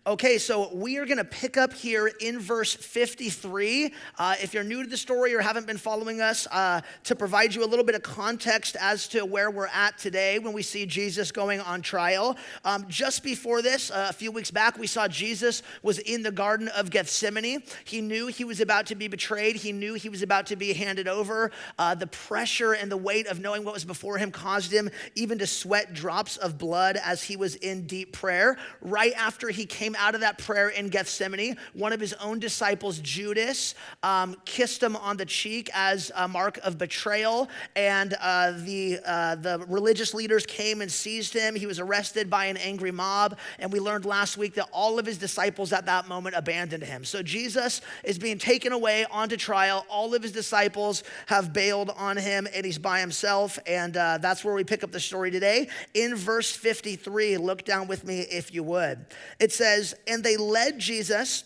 Okay, so we are going to pick up here in verse 53. If you're new to the story or haven't been following us, to provide you a little bit of context as to where we're at today when we see Jesus going on trial. Just before this, a few weeks back, we saw Jesus was in the Garden of Gethsemane. He knew he was about to be betrayed. He knew he was about to be handed over. The pressure and the weight of knowing what was before him caused him even to sweat drops of blood as he was in deep prayer. Right after he came out of that prayer in Gethsemane, one of his own disciples, Judas, kissed him on the cheek as a mark of betrayal, and the religious leaders came and seized him. He was arrested by an angry mob, and we learned last week that all of his disciples at that moment abandoned him. So Jesus is being taken away onto trial. All of his disciples have bailed on him, and he's by himself, and that's where we pick up the story today. In verse 53, look down with me if you would. It says, "And they led Jesus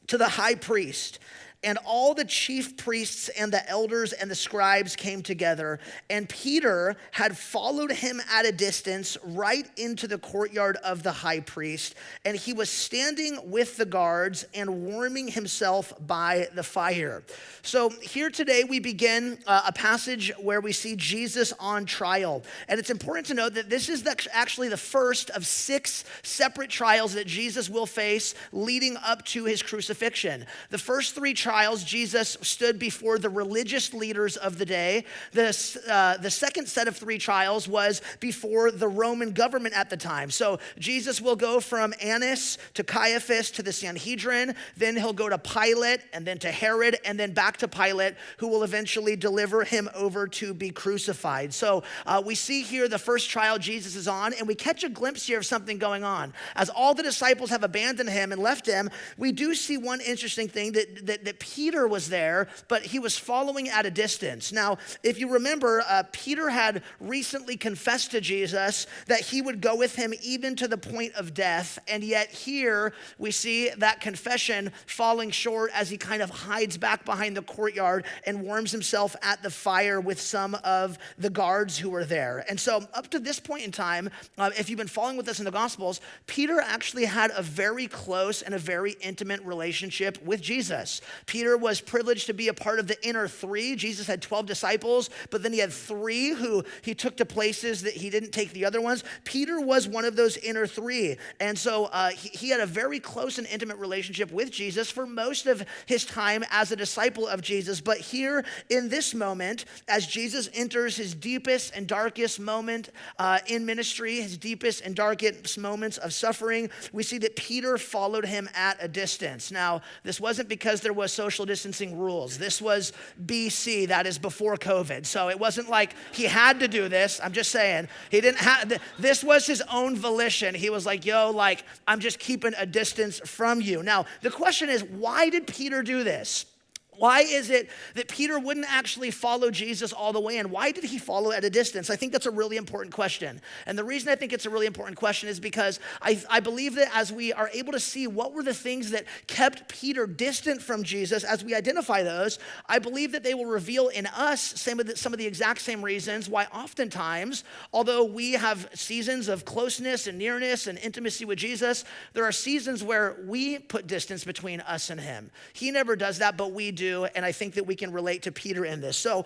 to the high priest, and all the chief priests and the elders and the scribes came together, and Peter had followed him at a distance right into the courtyard of the high priest, and he was standing with the guards and warming himself by the fire." So here today we begin a passage where we see Jesus on trial, and it's important to note that this is actually the first of 6 separate trials that Jesus will face leading up to his crucifixion. The first 3 trials, Jesus stood before the religious leaders of the day. The second set of 3 trials was before the Roman government at the time. So Jesus will go from Annas to Caiaphas to the Sanhedrin, then he'll go to Pilate, and then to Herod, and then back to Pilate, who will eventually deliver him over to be crucified. So we see here the first trial Jesus is on, and we catch a glimpse here of something going on. As all the disciples have abandoned him and left him, we do see one interesting thing, that Peter was there, but he was following at a distance. Now, if you remember, Peter had recently confessed to Jesus that he would go with him even to the point of death, and yet here we see that confession falling short as he kind of hides back behind the courtyard and warms himself at the fire with some of the guards who were there. And so up to this point in time, if you've been following with us in the Gospels, Peter actually had a very close and a very intimate relationship with Jesus. Peter was privileged to be a part of the inner 3. Jesus had 12 disciples, but then he had 3 who he took to places that he didn't take the other ones. Peter was one of those inner 3. And so he had a very close and intimate relationship with Jesus for most of his time as a disciple of Jesus. But here in this moment, as Jesus enters his deepest and darkest moment in ministry, his deepest and darkest moments of suffering, we see that Peter followed him at a distance. Now, this wasn't because there was social distancing rules. This was BC, that is before COVID. So it wasn't like he had to do this. I'm just saying, he didn't have, this was his own volition. He was like, I'm just keeping a distance from you. Now, the question is, why did Peter do this? Why is it that Peter wouldn't actually follow Jesus all the way? And why did he follow at a distance? I think that's a really important question. And the reason I think it's a really important question is because I believe that as we are able to see what were the things that kept Peter distant from Jesus, as we identify those, I believe that they will reveal in us some of the exact same reasons why oftentimes, although we have seasons of closeness and nearness and intimacy with Jesus, there are seasons where we put distance between us and him. He never does that, but we do. And I think that we can relate to Peter in this. So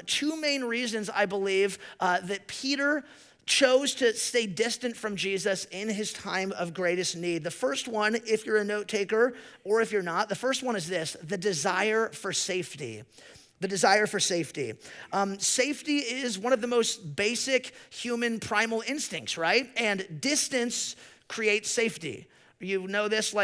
2 main reasons I believe that Peter chose to stay distant from Jesus in his time of greatest need. The first one, if you're a note taker or if you're not, the first one is this: the desire for safety. The desire for safety. Safety is one of the most basic human primal instincts, right? And distance creates safety. You know this,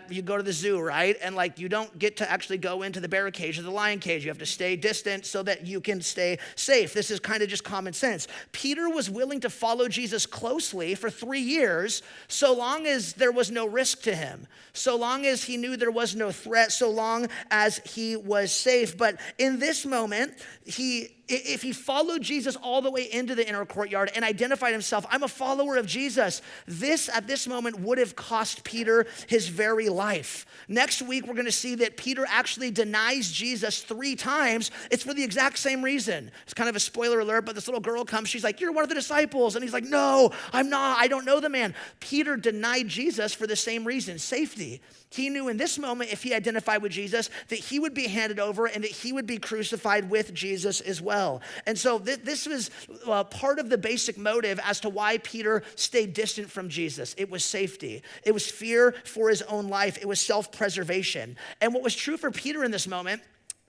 you go to the zoo, right? And you don't get to actually go into the bear cage or the lion cage. You have to stay distant so that you can stay safe. This is kind of just common sense. Peter was willing to follow Jesus closely for 3 years, so long as there was no risk to him, so long as he knew there was no threat, so long as he was safe. But in this moment, he if he followed Jesus all the way into the inner courtyard and identified himself, I'm a follower of Jesus, this at this moment would have cost Peter his very life. Next week, we're going to see that Peter actually denies Jesus 3 times. It's for the exact same reason. It's kind of a spoiler alert, but this little girl comes. She's like, you're one of the disciples. And he's like, no, I'm not. I don't know the man. Peter denied Jesus for the same reason, safety. He knew in this moment, if he identified with Jesus, that he would be handed over and that he would be crucified with Jesus as well. And so this was part of the basic motive as to why Peter stayed distant from Jesus. It was safety. It was fear for his own life. It was self-preservation. And what was true for Peter in this moment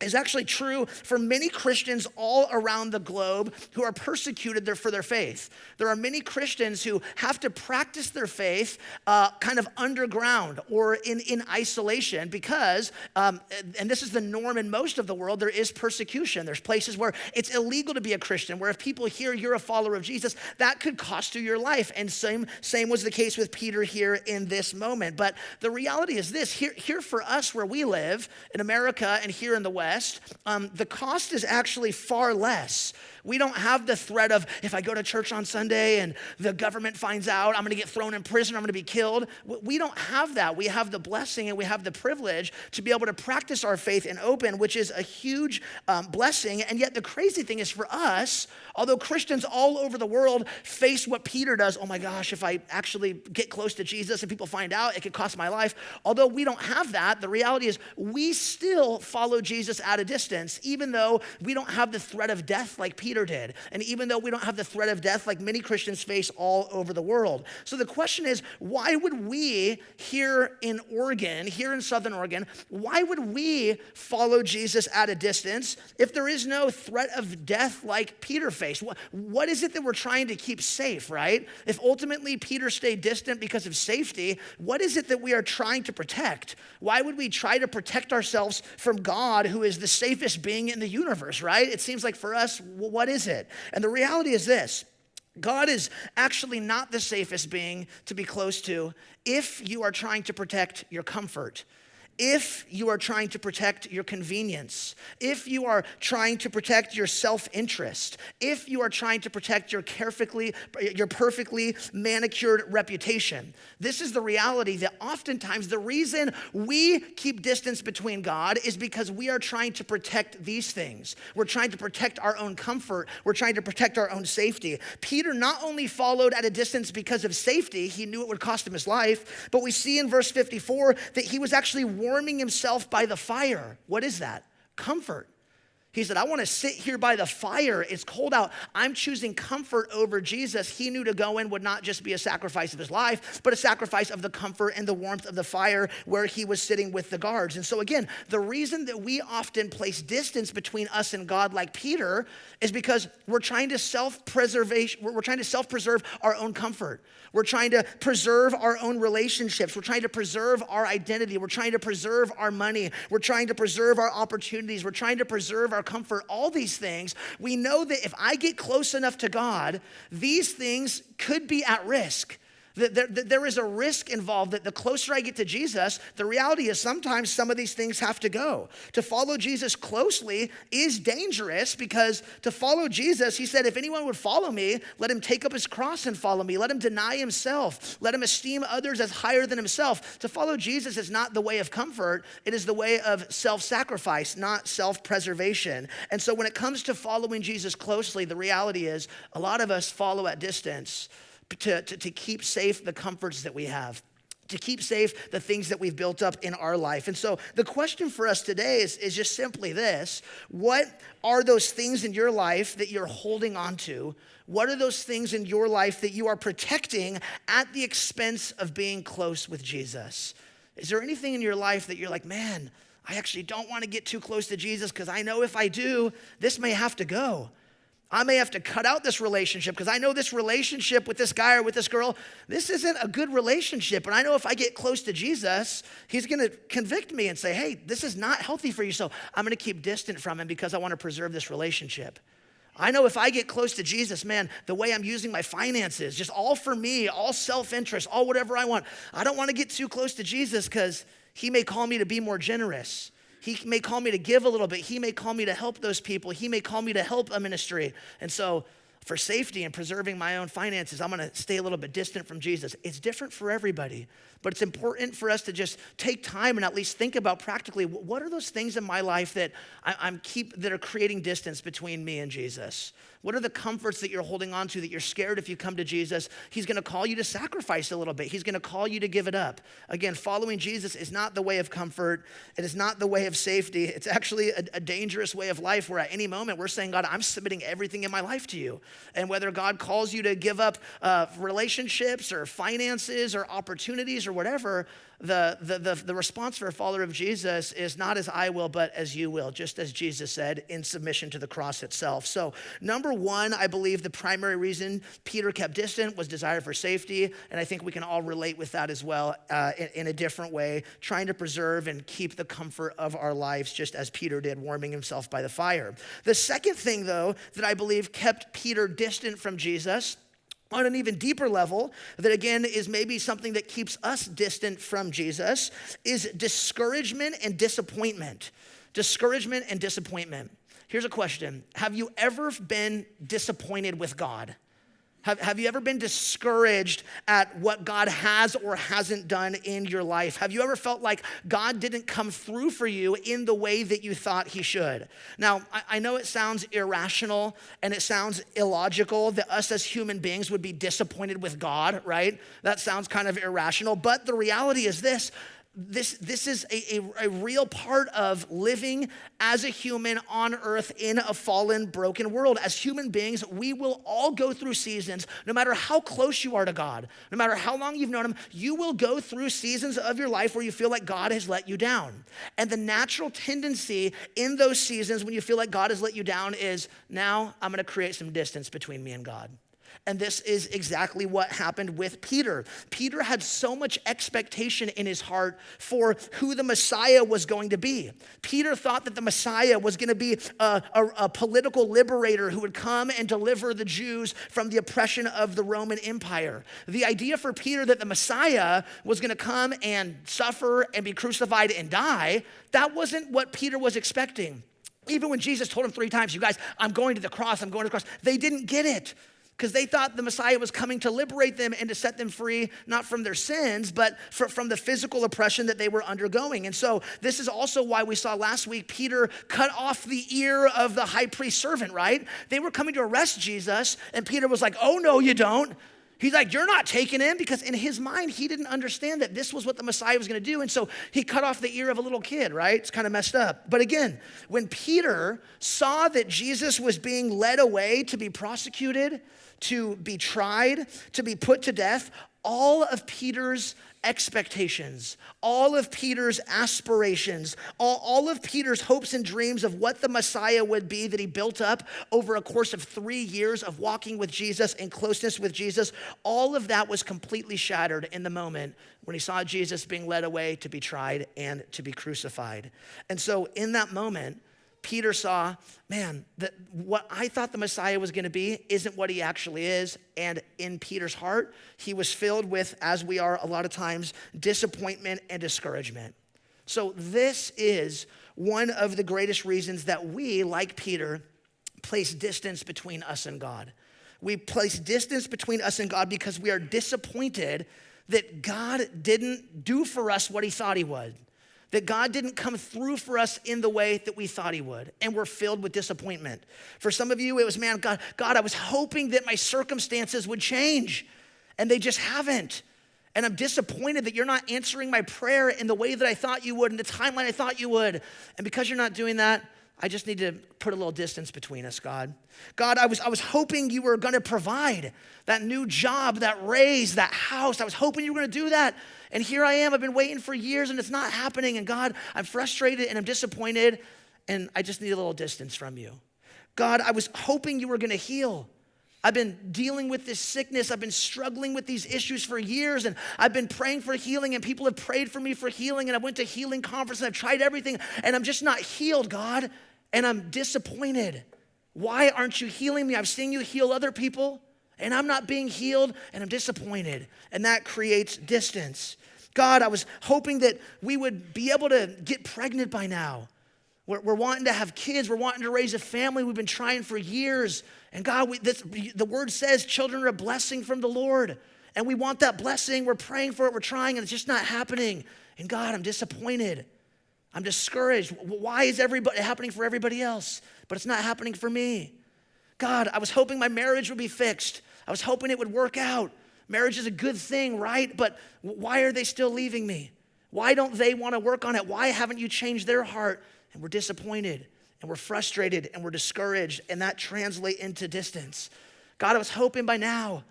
is actually true for many Christians all around the globe who are persecuted for their faith. There are many Christians who have to practice their faith kind of underground or in isolation because, and this is the norm in most of the world, there is persecution. There's places where it's illegal to be a Christian, where if people hear you're a follower of Jesus, that could cost you your life. And same was the case with Peter here in this moment. But the reality is this, here for us where we live in America and here in the West, the cost is actually far less. We don't have the threat of, if I go to church on Sunday and the government finds out, I'm going to get thrown in prison, I'm going to be killed. We don't have that. We have the blessing and we have the privilege to be able to practice our faith in open, which is a huge blessing. And yet the crazy thing is for us, although Christians all over the world face what Peter does, oh my gosh, if I actually get close to Jesus and people find out, it could cost my life. Although we don't have that, the reality is we still follow Jesus at a distance, even though we don't have the threat of death like Peter did. And even though we don't have the threat of death like many Christians face all over the world. So the question is, why would we here in Oregon, here in Southern Oregon, why would we follow Jesus at a distance if there is no threat of death like Peter faced? What is it that we're trying to keep safe, right? If ultimately Peter stayed distant because of safety, what is it that we are trying to protect? Why would we try to protect ourselves from God, who is the safest being in the universe, right? It seems like for us, what is it? And the reality is this: God is actually not the safest being to be close to if you are trying to protect your comfort, if you are trying to protect your convenience, if you are trying to protect your self-interest, if you are trying to protect your perfectly manicured reputation. This is the reality that oftentimes the reason we keep distance between God is because we are trying to protect these things. We're trying to protect our own comfort. We're trying to protect our own safety. Peter not only followed at a distance because of safety, he knew it would cost him his life, but we see in verse 54 that he was actually warming himself by the fire. What is that? Comfort. He said, I want to sit here by the fire. It's cold out. I'm choosing comfort over Jesus. He knew to go in would not just be a sacrifice of his life, but a sacrifice of the comfort and the warmth of the fire where he was sitting with the guards. And so again, the reason that we often place distance between us and God like Peter is because we're trying to self-preserve our own comfort. We're trying to preserve our own relationships. We're trying to preserve our identity. We're trying to preserve our money. We're trying to preserve our opportunities. We're trying to preserve our comfort. All these things, we know that if I get close enough to God, these things could be at risk. There is a risk involved that the closer I get to Jesus, the reality is sometimes some of these things have to go. To follow Jesus closely is dangerous because to follow Jesus, he said, if anyone would follow me, let him take up his cross and follow me. Let him deny himself. Let him esteem others as higher than himself. To follow Jesus is not the way of comfort. It is the way of self-sacrifice, not self-preservation. And so when it comes to following Jesus closely, the reality is a lot of us follow at distance to keep safe the comforts that we have, to keep safe the things that we've built up in our life. And so the question for us today is just simply this: what are those things in your life that you're holding on to? What are those things in your life that you are protecting at the expense of being close with Jesus? Is there anything in your life that you're like, man, I actually don't want to get too close to Jesus because I know if I do, this may have to go. I may have to cut out this relationship because I know this relationship with this guy or with this girl, this isn't a good relationship. And I know if I get close to Jesus, he's going to convict me and say, hey, this is not healthy for you. So I'm going to keep distant from him because I want to preserve this relationship. I know if I get close to Jesus, man, the way I'm using my finances, just all for me, all self-interest, all whatever I want. I don't want to get too close to Jesus because he may call me to be more generous. He may call me to give a little bit. He may call me to help those people. He may call me to help a ministry. And so for safety and preserving my own finances, I'm going to stay a little bit distant from Jesus. It's different for everybody, but it's important for us to just take time and at least think about practically, what are those things in my life that that are creating distance between me and Jesus? What are the comforts that you're holding on to that you're scared if you come to Jesus, he's going to call you to sacrifice a little bit. He's going to call you to give it up. Again, following Jesus is not the way of comfort. It is not the way of safety. It's actually a dangerous way of life where at any moment we're saying, God, I'm submitting everything in my life to you. And whether God calls you to give up relationships or finances or opportunities or whatever, the response for a follower of Jesus is not as I will, but as you will, just as Jesus said, in submission to the cross itself. So number one, I believe the primary reason Peter kept distant was desire for safety, and I think we can all relate with that as well in a different way, trying to preserve and keep the comfort of our lives just as Peter did, warming himself by the fire. The second thing, though, that I believe kept Peter distant from Jesus on an even deeper level, that again is maybe something that keeps us distant from Jesus, is discouragement and disappointment. Discouragement and disappointment. Here's a question. Have you ever been disappointed with God? Have you ever been discouraged at what God has or hasn't done in your life? Have you ever felt like God didn't come through for you in the way that you thought he should? Now, I know it sounds irrational and it sounds illogical that us as human beings would be disappointed with God, right? That sounds kind of irrational, but the reality is this. This is a real part of living as a human on earth in a fallen, broken world. As human beings, we will all go through seasons, no matter how close you are to God, no matter how long you've known him, you will go through seasons of your life where you feel like God has let you down. And the natural tendency in those seasons when you feel like God has let you down is, now I'm gonna create some distance between me and God. And this is exactly what happened with Peter. Peter had so much expectation in his heart for who the Messiah was going to be. Peter thought that the Messiah was going to be a political liberator who would come and deliver the Jews from the oppression of the Roman Empire. The idea for Peter that the Messiah was going to come and suffer and be crucified and die, that wasn't what Peter was expecting. Even when Jesus told him 3 times, you guys, I'm going to the cross, I'm going to the cross, they didn't get it. Because they thought the Messiah was coming to liberate them and to set them free, not from their sins, but from the physical oppression that they were undergoing. And so this is also why we saw last week Peter cut off the ear of the high priest servant, right? They were coming to arrest Jesus, and Peter was like, oh, no, you don't. He's like, you're not taking him, because in his mind, he didn't understand that this was what the Messiah was going to do. And so he cut off the ear of a little kid, right? It's kind of messed up. But again, when Peter saw that Jesus was being led away to be prosecuted, to be tried, to be put to death, all of Peter's expectations, all of Peter's aspirations, all of Peter's hopes and dreams of what the Messiah would be that he built up over a course of 3 years of walking with Jesus and closeness with Jesus, all of that was completely shattered in the moment when he saw Jesus being led away to be tried and to be crucified. And so in that moment, Peter saw, man, that what I thought the Messiah was going to be isn't what he actually is. And in Peter's heart, he was filled with, as we are a lot of times, disappointment and discouragement. So this is one of the greatest reasons that we, like Peter, place distance between us and God. We place distance between us and God because we are disappointed that God didn't do for us what he thought he would. That God didn't come through for us in the way that we thought he would, and we're filled with disappointment. For some of you, it was, man, God, I was hoping that my circumstances would change, and they just haven't. And I'm disappointed that you're not answering my prayer in the way that I thought you would, in the timeline I thought you would. And because you're not doing that, I just need to put a little distance between us, God. God, I was hoping you were gonna provide that new job, that raise, that house. I was hoping you were gonna do that. And here I am, I've been waiting for years and it's not happening. And God, I'm frustrated and I'm disappointed and I just need a little distance from you. God, I was hoping you were gonna heal. I've been dealing with this sickness. I've been struggling with these issues for years, and I've been praying for healing, and people have prayed for me for healing, and I went to healing conference, and I've tried everything, and I'm just not healed, God, and I'm disappointed. Why aren't you healing me? I've seen you heal other people, and I'm not being healed, and I'm disappointed, and that creates distance. God, I was hoping that we would be able to get pregnant by now. We're wanting to have kids. We're wanting to raise a family. We've been trying for years. And God, the word says children are a blessing from the Lord. And we want that blessing. We're praying for it. We're trying, and it's just not happening. And God, I'm disappointed. I'm discouraged. Why is everybody happening for everybody else, but it's not happening for me? God, I was hoping my marriage would be fixed. I was hoping it would work out. Marriage is a good thing, right? But why are they still leaving me? Why don't they want to work on it? Why haven't you changed their heart? And we're disappointed, and we're frustrated, and we're discouraged, and that translates into distance. God, I was hoping by now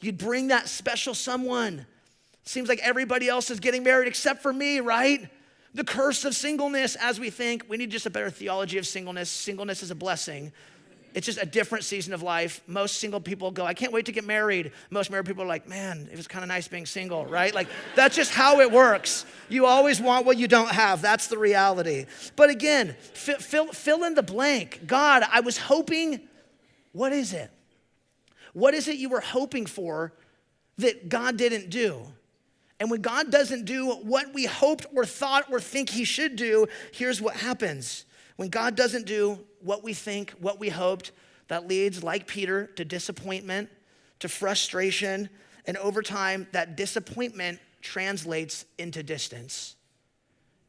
you'd bring that special someone. Seems like everybody else is getting married except for me, right? The curse of singleness, as we think. We need just a better theology of singleness. Singleness is a blessing. It's just a different season of life. Most single people go, I can't wait to get married. Most married people are like, man, it was kind of nice being single, right? Like, that's just how it works. You always want what you don't have. That's the reality. But again, fill in the blank. God, I was hoping, what is it? What is it you were hoping for that God didn't do? And when God doesn't do what we hoped or thought or think he should do, here's what happens. When God doesn't do what we think, what we hoped, that leads, like Peter, to disappointment, to frustration, and over time, that disappointment translates into distance.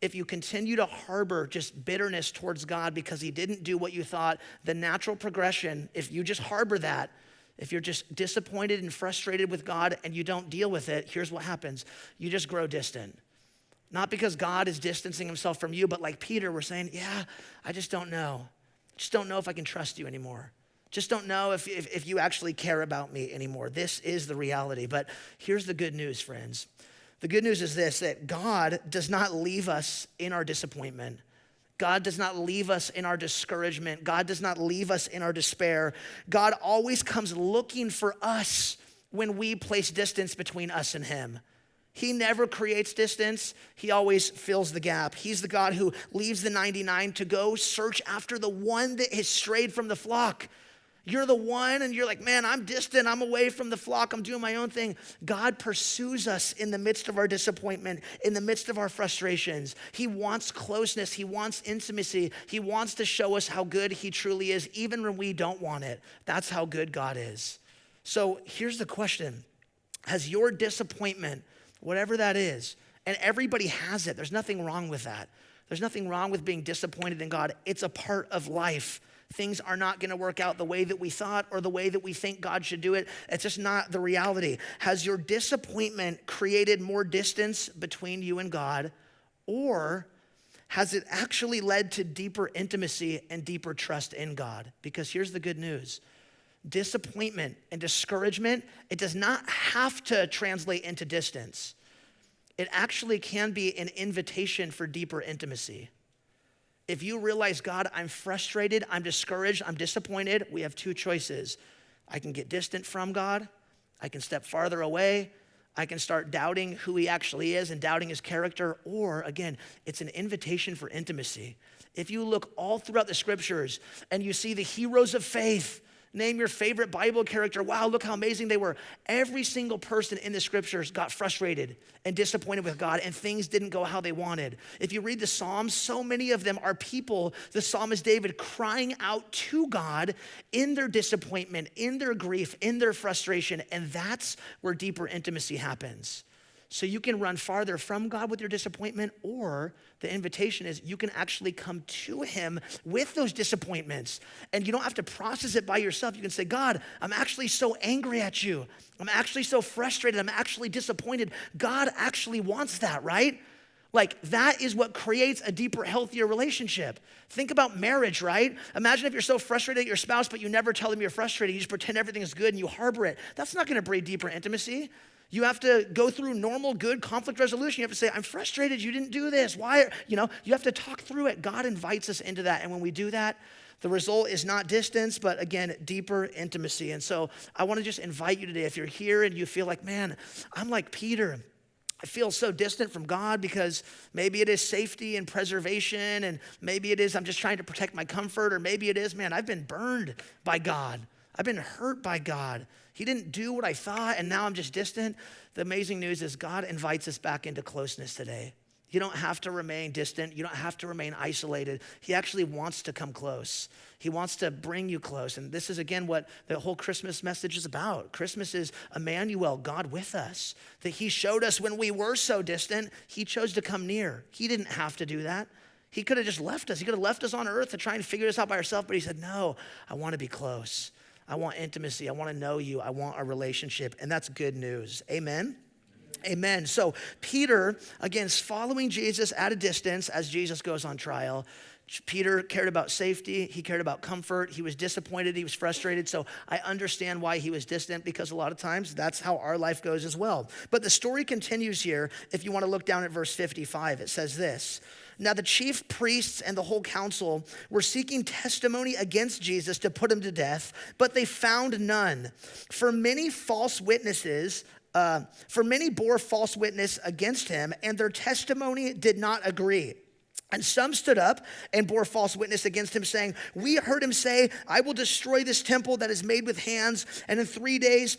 If you continue to harbor just bitterness towards God because he didn't do what you thought, the natural progression, if you just harbor that, if you're just disappointed and frustrated with God and you don't deal with it, here's what happens. You just grow distant. Not because God is distancing himself from you, but like Peter, we're saying, yeah, I just don't know. Just don't know if I can trust you anymore. Just don't know if you actually care about me anymore. This is the reality. But here's the good news, friends. The good news is this, that God does not leave us in our disappointment. God does not leave us in our discouragement. God does not leave us in our despair. God always comes looking for us when we place distance between us and him. He never creates distance. He always fills the gap. He's the God who leaves the 99 to go search after the one that has strayed from the flock. You're the one and you're like, man, I'm distant. I'm away from the flock. I'm doing my own thing. God pursues us in the midst of our disappointment, in the midst of our frustrations. He wants closeness. He wants intimacy. He wants to show us how good he truly is, even when we don't want it. That's how good God is. So here's the question. Has your disappointment, whatever that is, and everybody has it. There's nothing wrong with that. There's nothing wrong with being disappointed in God. It's a part of life. Things are not going to work out the way that we thought or the way that we think God should do it. It's just not the reality. Has your disappointment created more distance between you and God, or has it actually led to deeper intimacy and deeper trust in God? Because here's the good news. Disappointment and discouragement, it does not have to translate into distance. It actually can be an invitation for deeper intimacy. If you realize, God, I'm frustrated, I'm discouraged, I'm disappointed, we have two choices. I can get distant from God. I can step farther away. I can start doubting who he actually is and doubting his character. Or again, it's an invitation for intimacy. If you look all throughout the scriptures and you see the heroes of faith, name your favorite Bible character. Wow, look how amazing they were. Every single person in the scriptures got frustrated and disappointed with God, and things didn't go how they wanted. If you read the Psalms, so many of them are people, the psalmist David, crying out to God in their disappointment, in their grief, in their frustration, and that's where deeper intimacy happens. So you can run farther from God with your disappointment, or the invitation is you can actually come to him with those disappointments. And you don't have to process it by yourself. You can say, God, I'm actually so angry at you. I'm actually so frustrated. I'm actually disappointed. God actually wants that, right? Like, that is what creates a deeper, healthier relationship. Think about marriage, right? Imagine if you're so frustrated at your spouse, but you never tell them you're frustrated. You just pretend everything is good and you harbor it. That's not going to breed deeper intimacy. You have to go through normal, good conflict resolution. You have to say, I'm frustrated, you didn't do this. Why? You have to talk through it. God invites us into that. And when we do that, the result is not distance, but again, deeper intimacy. And so I want to just invite you today, if you're here and you feel like, man, I'm like Peter. I feel so distant from God because maybe it is safety and preservation, and maybe it is I'm just trying to protect my comfort, or maybe it is, man, I've been burned by God. I've been hurt by God. He didn't do what I thought, and now I'm just distant. The amazing news is God invites us back into closeness today. You don't have to remain distant. You don't have to remain isolated. He actually wants to come close. He wants to bring you close. And this is, again, what the whole Christmas message is about. Christmas is Emmanuel, God with us. That he showed us when we were so distant, he chose to come near. He didn't have to do that. He could have just left us. He could have left us on earth to try and figure this out by ourselves. But he said, no, I want to be close. I want intimacy. I want to know you. I want a relationship. And that's good news. Amen? Amen. So Peter, again, is following Jesus at a distance as Jesus goes on trial. Peter cared about safety. He cared about comfort. He was disappointed. He was frustrated. So I understand why he was distant, because a lot of times that's how our life goes as well. But the story continues here. If you want to look down at verse 55, it says this. Now the chief priests and the whole council were seeking testimony against Jesus to put him to death, but they found none. For many bore false witness against him, and their testimony did not agree. And some stood up and bore false witness against him, saying, we heard him say, I will destroy this temple that is made with hands, and in 3 days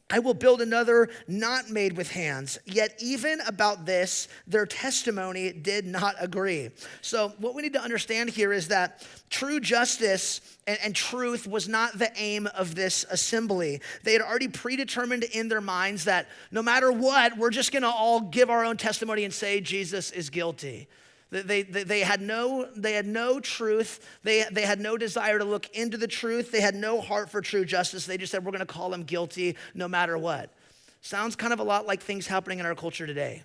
I will build another not made with hands. Yet even about this, their testimony did not agree. So what we need to understand here is that true justice and truth was not the aim of this assembly. They had already predetermined in their minds that no matter what, we're just gonna all give our own testimony and say Jesus is guilty. They had no truth. They had no desire to look into the truth. They had no heart for true justice. They just said, we're going to call him guilty no matter what. Sounds kind of a lot like things happening in our culture today.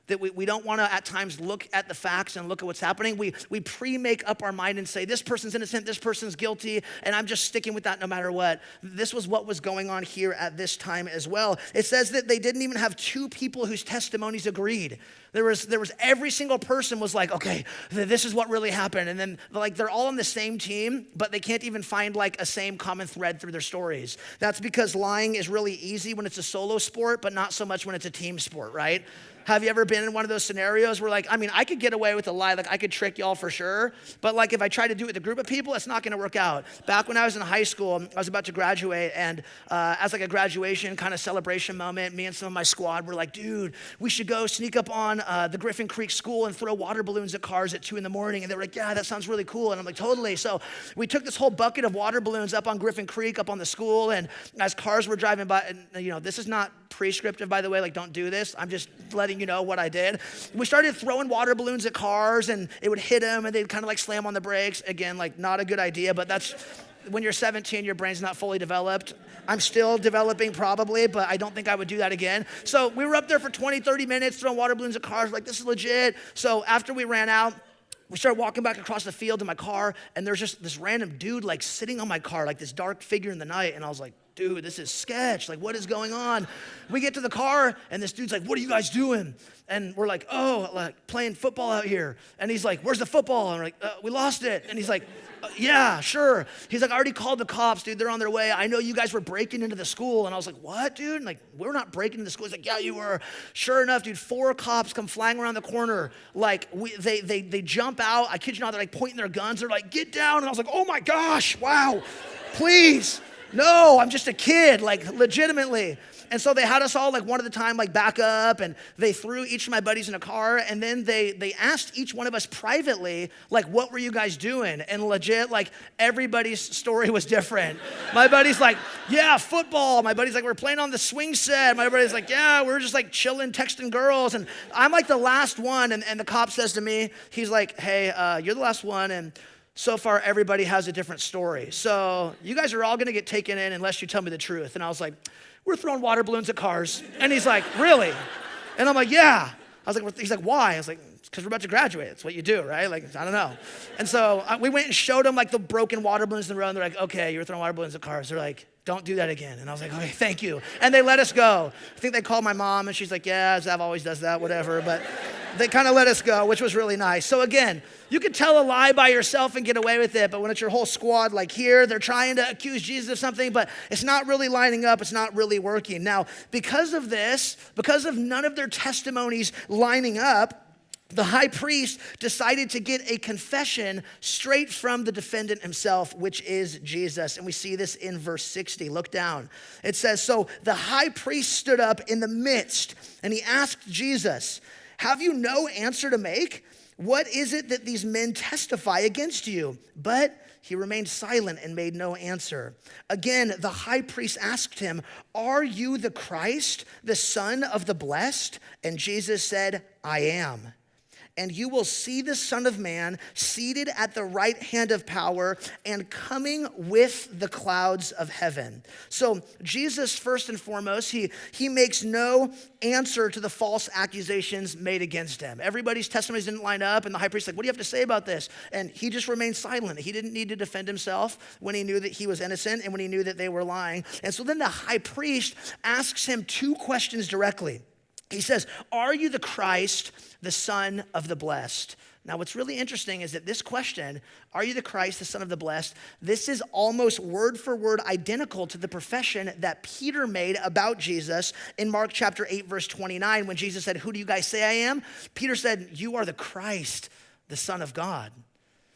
That we don't want to at times look at the facts and look at what's happening. We pre-make up our mind and say, this person's innocent, this person's guilty, and I'm just sticking with that no matter what. This was what was going on here at this time as well. It says that they didn't even have two people whose testimonies agreed. There was every single person was like, okay, this is what really happened. And then like they're all on the same team, but they can't even find like a same common thread through their stories. That's because lying is really easy when it's a solo sport, but not so much when it's a team sport, right? Have you ever been in one of those scenarios where like, I mean, I could get away with a lie, like I could trick y'all for sure, but like if I try to do it with a group of people, it's not gonna work out. Back when I was in high school, I was about to graduate, and as like a graduation kind of celebration moment, me and some of my squad were like, dude, we should go sneak up on the Griffin Creek School and throw water balloons at cars at 2 a.m. And they were like, yeah, that sounds really cool. And I'm like, totally. So we took this whole bucket of water balloons up on Griffin Creek, up on the school, and as cars were driving by, and you know, this is not prescriptive, by the way, like don't do this. I'm just letting you know what I did. We started throwing water balloons at cars, and it would hit them, and they'd kind of like slam on the brakes. Again, like not a good idea, but that's, when you're 17, your brain's not fully developed. I'm still developing probably, but I don't think I would do that again. So we were up there for 20, 30 minutes throwing water balloons at cars, like this is legit. So after we ran out, we started walking back across the field in my car, and there's just this random dude like sitting on my car, like this dark figure in the night, and I was like, dude, this is sketch. Like, what is going on? We get to the car, and this dude's like, what are you guys doing? And we're like, oh, like playing football out here. And he's like, where's the football? And we're like, we lost it. And he's like, yeah, sure. He's like, I already called the cops, dude. They're on their way. I know you guys were breaking into the school. And I was like, what, dude? And like, we're not breaking into the school. He's like, yeah, you were. Sure enough, dude, 4 cops come flying around the corner. Like, they jump out. I kid you not, they're like pointing their guns. They're like, get down. And I was like, oh my gosh, wow, please. No, I'm just a kid, like legitimately. And so they had us all like one at a time, like back up, and they threw each of my buddies in a car, and then they asked each one of us privately, like, what were you guys doing? And legit, like everybody's story was different. My buddy's like, yeah, football. My buddy's like, we're playing on the swing set. My buddy's like, yeah, we're just like chilling, texting girls. And I'm like the last one, and the cop says to me, he's like, hey, you're the last one, and so far, everybody has a different story. So you guys are all gonna get taken in unless you tell me the truth. And I was like, we're throwing water balloons at cars. And he's like, really? And I'm like, yeah. I was like, he's like, why? I was like, because we're about to graduate. It's what you do, right? Like, I don't know. And so we went and showed them like the broken water balloons in the road. And they're like, okay, you were throwing water balloons at cars. They're like, don't do that again. And I was like, okay, thank you. And they let us go. I think they called my mom, and she's like, yeah, Zav always does that, whatever. But they kind of let us go, which was really nice. So again, you can tell a lie by yourself and get away with it, but when it's your whole squad like here, they're trying to accuse Jesus of something, but it's not really lining up, it's not really working. Now, because of this, because of none of their testimonies lining up, the high priest decided to get a confession straight from the defendant himself, which is Jesus. And we see this in verse 60. Look down. It says, so the high priest stood up in the midst, and he asked Jesus, Have you no answer to make? What is it that these men testify against you?" But he remained silent and made no answer. Again, the high priest asked him, "Are you the Christ, the Son of the Blessed?" And Jesus said, "I am. And you will see the Son of Man seated at the right hand of power and coming with the clouds of heaven." So Jesus, first and foremost, he makes no answer to the false accusations made against him. Everybody's testimonies didn't line up, and the high priest's like, "What do you have to say about this?" And he just remained silent. He didn't need to defend himself when he knew that he was innocent and when he knew that they were lying. And so then the high priest asks him two questions directly. He says, "Are you the Christ, the Son of the Blessed?" Now, what's really interesting is that this question, "Are you the Christ, the Son of the Blessed?" this is almost word for word identical to the profession that Peter made about Jesus in Mark chapter 8, verse 29, when Jesus said, "Who do you guys say I am?" Peter said, "You are the Christ, the Son of God."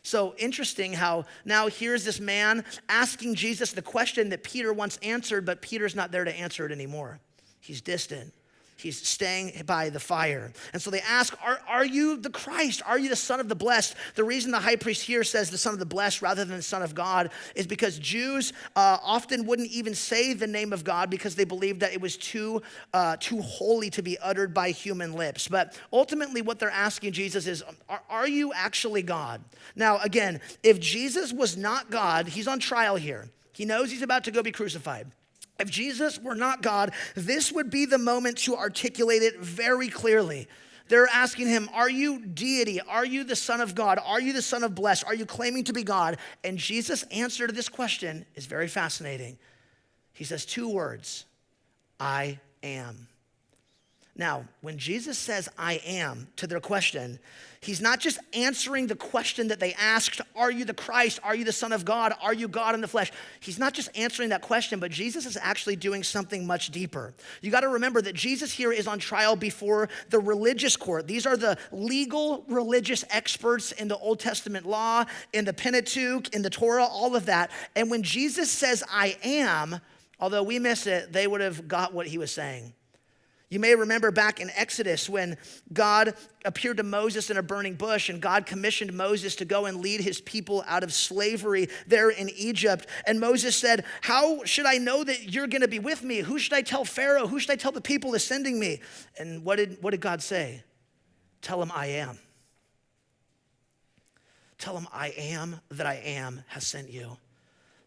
So interesting how now here's this man asking Jesus the question that Peter once answered, but Peter's not there to answer it anymore. He's distant. He's staying by the fire. And so they ask, are you the Christ? Are you the Son of the Blessed? The reason the high priest here says the Son of the Blessed rather than the Son of God is because Jews often wouldn't even say the name of God because they believed that it was too holy to be uttered by human lips. But ultimately what they're asking Jesus is, are you actually God? Now, again, if Jesus was not God, he's on trial here. He knows he's about to go be crucified. If Jesus were not God, this would be the moment to articulate it very clearly. They're asking him, "Are you deity? Are you the Son of God? Are you the Son of Blessed? Are you claiming to be God?" And Jesus' answer to this question is very fascinating. He says two words, "I am." Now, when Jesus says "I am" to their question, he's not just answering the question that they asked, "Are you the Christ? Are you the Son of God? Are you God in the flesh?" He's not just answering that question, but Jesus is actually doing something much deeper. You got to remember that Jesus here is on trial before the religious court. These are the legal religious experts in the Old Testament law, in the Pentateuch, in the Torah, all of that. And when Jesus says "I am," although we miss it, they would have got what he was saying. You may remember back in Exodus when God appeared to Moses in a burning bush and God commissioned Moses to go and lead his people out of slavery there in Egypt. And Moses said, "How should I know that you're going to be with me? Who should I tell Pharaoh? Who should I tell the people is sending me?" And what did God say? "Tell him I am. Tell him I am that I am has sent you."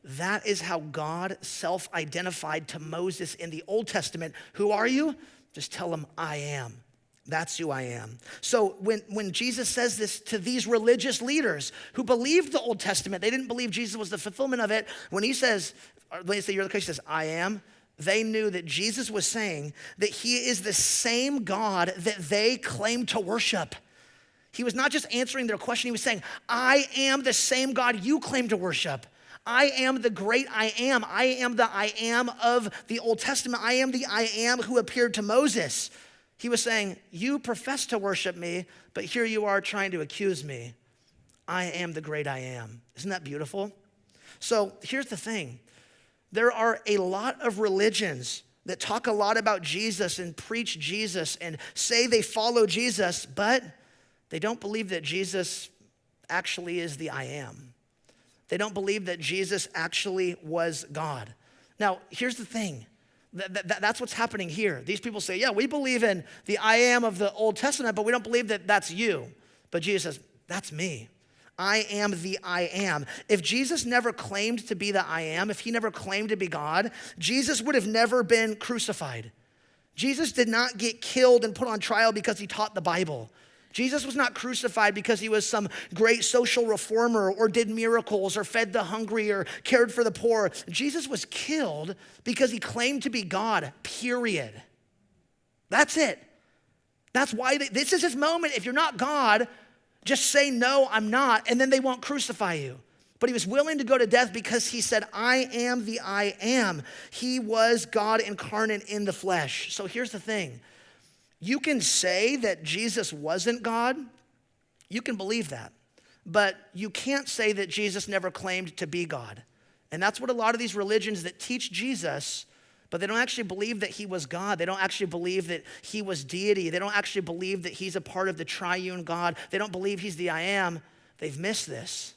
That is how God self-identified to Moses in the Old Testament. Who are you? Just tell him I am. That's who I am. So when Jesus says this to these religious leaders who believed the Old Testament, they didn't believe Jesus was the fulfillment of it. When he says, when they say you're the Christ, he says, "I am," they knew that Jesus was saying that he is the same God that they claim to worship. He was not just answering their question. He was saying, "I am the same God you claim to worship. I am the great I am. I am the I am of the Old Testament. I am the I am who appeared to Moses." He was saying, "You profess to worship me, but here you are trying to accuse me. I am the great I am." Isn't that beautiful? So here's the thing. There are a lot of religions that talk a lot about Jesus and preach Jesus and say they follow Jesus, but they don't believe that Jesus actually is the I am. They don't believe that Jesus actually was God. Now, here's the thing. That's what's happening here. These people say, "Yeah, we believe in the I am of the Old Testament, but we don't believe that that's you." But Jesus says, "That's me. I am the I am." If Jesus never claimed to be the I am, if he never claimed to be God, Jesus would have never been crucified. Jesus did not get killed and put on trial because he taught the Bible. Jesus was not crucified because he was some great social reformer or did miracles or fed the hungry or cared for the poor. Jesus was killed because he claimed to be God, period. That's it. That's why this is his moment. If you're not God, just say, "No, I'm not," and then they won't crucify you. But he was willing to go to death because he said, "I am the I am." He was God incarnate in the flesh. So here's the thing. You can say that Jesus wasn't God. You can believe that. But you can't say that Jesus never claimed to be God. And that's what a lot of these religions that teach Jesus but they don't actually believe that he was God. They don't actually believe that he was deity. They don't actually believe that he's a part of the triune God. They don't believe he's the I am. They've missed this.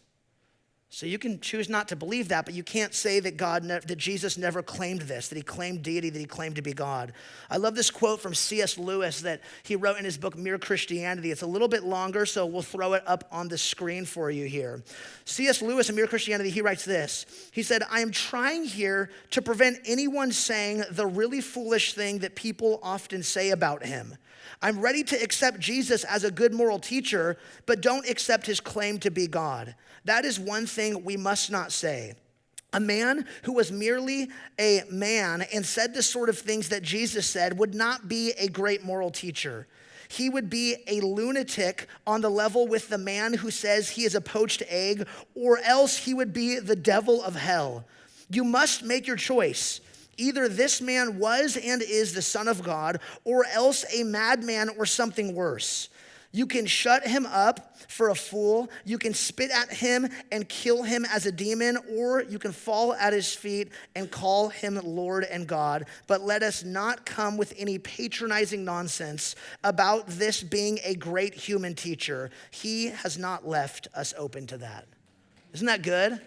So you can choose not to believe that, but you can't say that that Jesus never claimed this, that he claimed deity, that he claimed to be God. I love this quote from C.S. Lewis that he wrote in his book, Mere Christianity. It's a little bit longer, so we'll throw it up on the screen for you here. C.S. Lewis in Mere Christianity, he writes this. He said, I am trying here to prevent anyone saying the really foolish thing that people often say about him. I'm ready to accept Jesus as a good moral teacher, but don't accept his claim to be God. That is one thing we must not say. A man who was merely a man and said the sort of things that Jesus said would not be a great moral teacher. He would be a lunatic on the level with the man who says he is a poached egg, or else he would be the devil of hell. You must make your choice. Either this man was and is the Son of God, or else a madman or something worse. You can shut him up for a fool. You can spit at him and kill him as a demon, or you can fall at his feet and call him Lord and God. But let us not come with any patronizing nonsense about this being a great human teacher. He has not left us open to that. Isn't that good?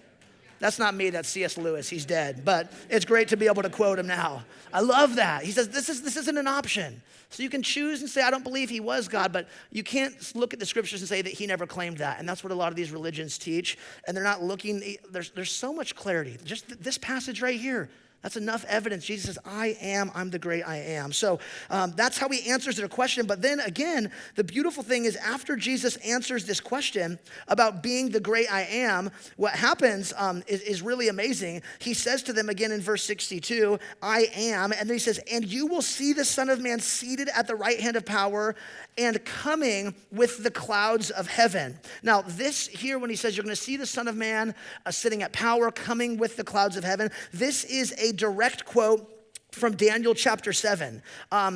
That's not me, that's C.S. Lewis, he's dead. But it's great to be able to quote him now. I love that. He says, this isn't an option. So you can choose and say, I don't believe he was God, but you can't look at the scriptures and say that he never claimed that. And that's what a lot of these religions teach. And they're not looking, there's so much clarity. Just this passage right here. That's enough evidence. Jesus says, I'm the great I am. So that's how he answers their question. But then again, the beautiful thing is after Jesus answers this question about being the great I am, what happens is really amazing. He says to them again in verse 62, I am. And then he says, and you will see the Son of Man seated at the right hand of power and coming with the clouds of heaven. Now this here, when he says you're going to see the Son of Man sitting at power, coming with the clouds of heaven, this is a direct quote from Daniel chapter 7,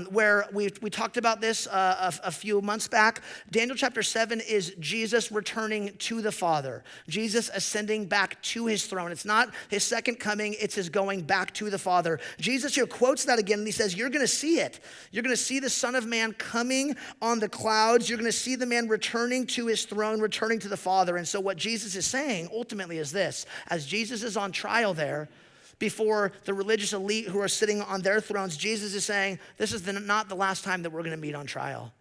where we talked about this a few months back. Daniel chapter 7 is Jesus returning to the Father, Jesus ascending back to his throne. It's not his second coming, it's his going back to the Father. Jesus here quotes that again, and he says, you're going to see it. You're going to see the Son of Man coming on the clouds. You're going to see the man returning to his throne, returning to the Father. And so what Jesus is saying ultimately is this: as Jesus is on trial there, before the religious elite who are sitting on their thrones, Jesus is saying, this is not the last time that we're going to meet on trial.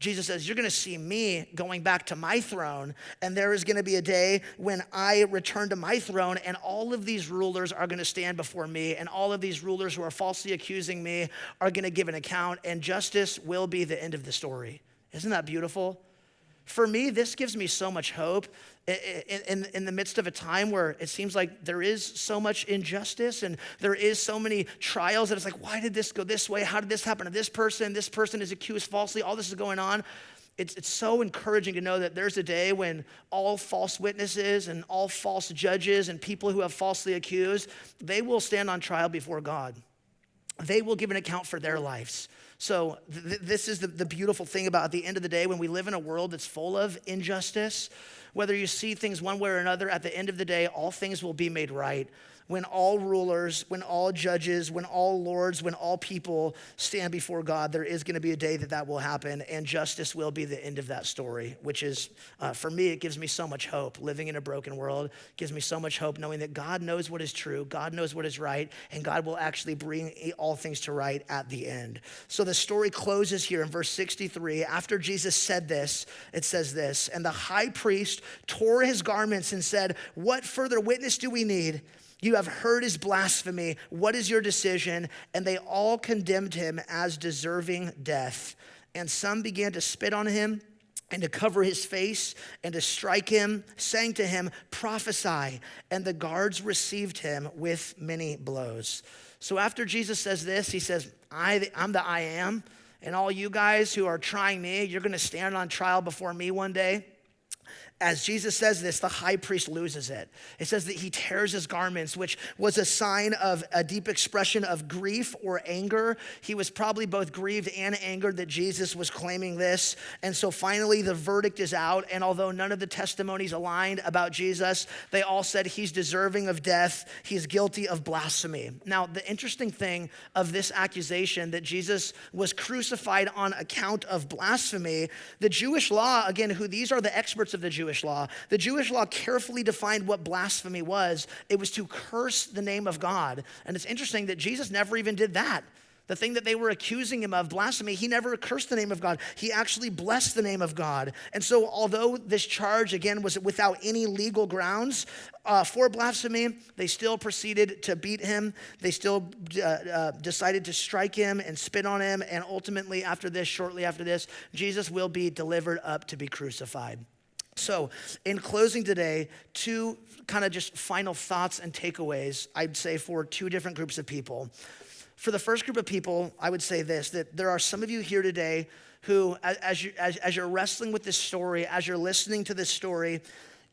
Jesus says, you're going to see me going back to my throne, and there is going to be a day when I return to my throne, and all of these rulers are going to stand before me, and all of these rulers who are falsely accusing me are going to give an account, and justice will be the end of the story. Isn't that beautiful? For me, this gives me so much hope in the midst of a time where it seems like there is so much injustice and there is so many trials that it's like, why did this go this way? How did this happen to this person? This person is accused falsely. All this is going on. It's so encouraging to know that there's a day when all false witnesses and all false judges and people who have falsely accused, they will stand on trial before God. They will give an account for their lives. So this is the beautiful thing about at the end of the day, when we live in a world that's full of injustice, whether you see things one way or another, at the end of the day, all things will be made right. When all rulers, when all judges, when all lords, when all people stand before God, there is going to be a day that will happen, and justice will be the end of that story, which is, for me, it gives me so much hope. Living in a broken world gives me so much hope, knowing that God knows what is true, God knows what is right, and God will actually bring all things to right at the end. So the story closes here in verse 63. After Jesus said this, it says this, and the high priest tore his garments and said, what further witness do we need? You have heard his blasphemy. What is your decision? And they all condemned him as deserving death. And some began to spit on him and to cover his face and to strike him, saying to him, prophesy. And the guards received him with many blows. So after Jesus says this, he says, I'm the I am. And all you guys who are trying me, you're going to stand on trial before me one day. as Jesus says this, the high priest loses it. It says that he tears his garments, which was a sign of a deep expression of grief or anger. He was probably both grieved and angered that Jesus was claiming this. And so finally the verdict is out. And although none of the testimonies aligned about Jesus, they all said he's deserving of death. He's guilty of blasphemy. Now, the interesting thing of this accusation that Jesus was crucified on account of blasphemy, the Jewish law, again, these are the experts of the Jewish law. The Jewish law carefully defined what blasphemy was. It was to curse the name of God. And it's interesting that Jesus never even did that. The thing that they were accusing him of, blasphemy, he never cursed the name of God. He actually blessed the name of God. And so although this charge, again, was without any legal grounds for blasphemy, they still proceeded to beat him. They still decided to strike him and spit on him. And ultimately shortly after this, Jesus will be delivered up to be crucified. So in closing today, two kind of just final thoughts and takeaways, I'd say, for two different groups of people. For the first group of people, I would say this, that there are some of you here today who, as you're wrestling with this story, as you're listening to this story,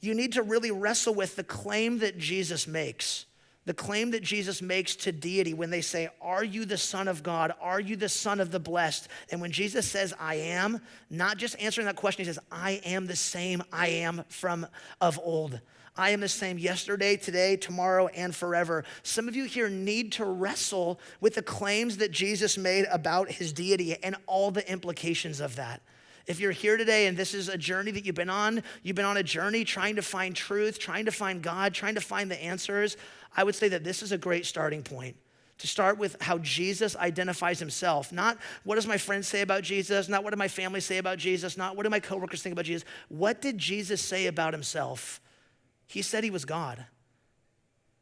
you need to really wrestle with the claim that Jesus makes. The claim that Jesus makes to deity when they say, are you the Son of God? Are you the Son of the Blessed? And when Jesus says, I am, not just answering that question, he says, I am the same I am from of old. I am the same yesterday, today, tomorrow, and forever. Some of you here need to wrestle with the claims that Jesus made about his deity and all the implications of that. If you're here today and this is a journey that you've been on a journey trying to find truth, trying to find God, trying to find the answers, I would say that this is a great starting point. To start with how Jesus identifies himself. Not what does my friends say about Jesus, not what do my family say about Jesus, not what do my coworkers think about Jesus. What did Jesus say about himself? He said he was God.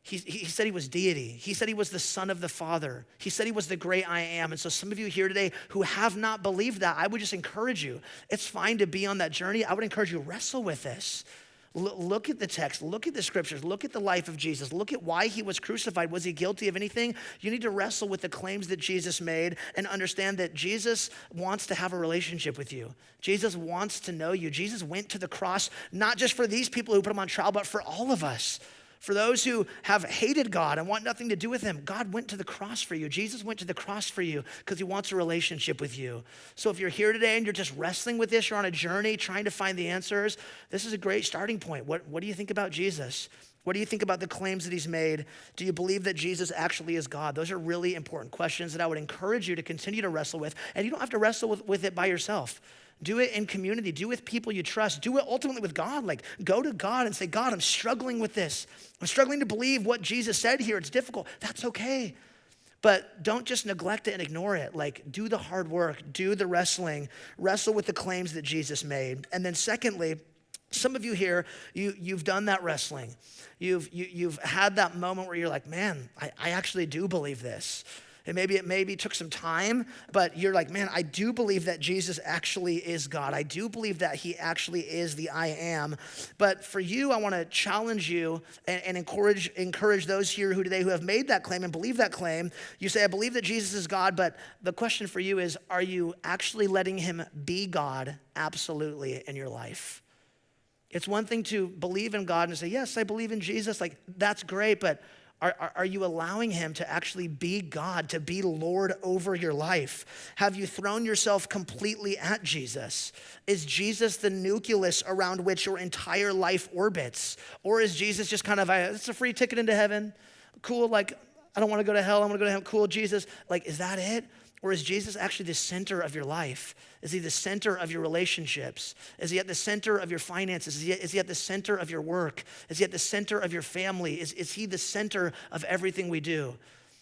He said he was deity. He said he was the Son of the Father. He said he was the great I am. And so some of you here today who have not believed that, I would just encourage you. It's fine to be on that journey. I would encourage you, wrestle with this. Look at the text, look at the scriptures, look at the life of Jesus, look at why he was crucified. Was he guilty of anything? You need to wrestle with the claims that Jesus made and understand that Jesus wants to have a relationship with you. Jesus wants to know you. Jesus went to the cross, not just for these people who put him on trial, but for all of us. For those who have hated God and want nothing to do with him, God went to the cross for you. Jesus went to the cross for you because he wants a relationship with you. So if you're here today and you're just wrestling with this, you're on a journey trying to find the answers, this is a great starting point. What do you think about Jesus? What do you think about the claims that he's made? Do you believe that Jesus actually is God? Those are really important questions that I would encourage you to continue to wrestle with. And you don't have to wrestle with it by yourself. Do it in community. Do it with people you trust. Do it ultimately with God. Like, go to God and say, God, I'm struggling with this. I'm struggling to believe what Jesus said here. It's difficult. That's okay. But don't just neglect it and ignore it. Like, do the hard work. Do the wrestling. Wrestle with the claims that Jesus made. And then secondly, some of you here, you've done that wrestling. You've had that moment where you're like, man, I actually do believe this. And it maybe took some time, but you're like, man, I do believe that Jesus actually is God. I do believe that he actually is the I am. But for you, I want to challenge you and encourage those here who have made that claim and believe that claim. You say, I believe that Jesus is God, but the question for you is, are you actually letting him be God absolutely in your life? It's one thing to believe in God and say, yes, I believe in Jesus. Like, that's great, but are you allowing him to actually be God, to be Lord over your life? Have you thrown yourself completely at Jesus? Is Jesus the nucleus around which your entire life orbits? Or is Jesus just kind of, it's a free ticket into heaven? Cool, like, I don't want to go to hell, I want to go to heaven. Cool, Jesus. Like, is that it? Or is Jesus actually the center of your life? Is he the center of your relationships? Is he at the center of your finances? Is he at the center of your work? Is he at the center of your family? Is he the center of everything we do?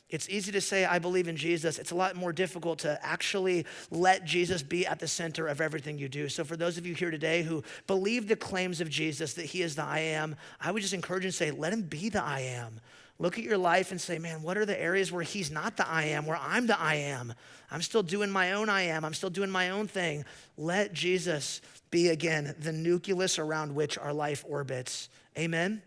It's easy to say, I believe in Jesus. It's a lot more difficult to actually let Jesus be at the center of everything you do. So for those of you here today who believe the claims of Jesus, that he is the I am, I would just encourage you to say, let him be the I am. Look at your life and say, man, what are the areas where he's not the I am, where I'm the I am? I'm still doing my own I am. I'm still doing my own thing. Let Jesus be, again, the nucleus around which our life orbits. Amen.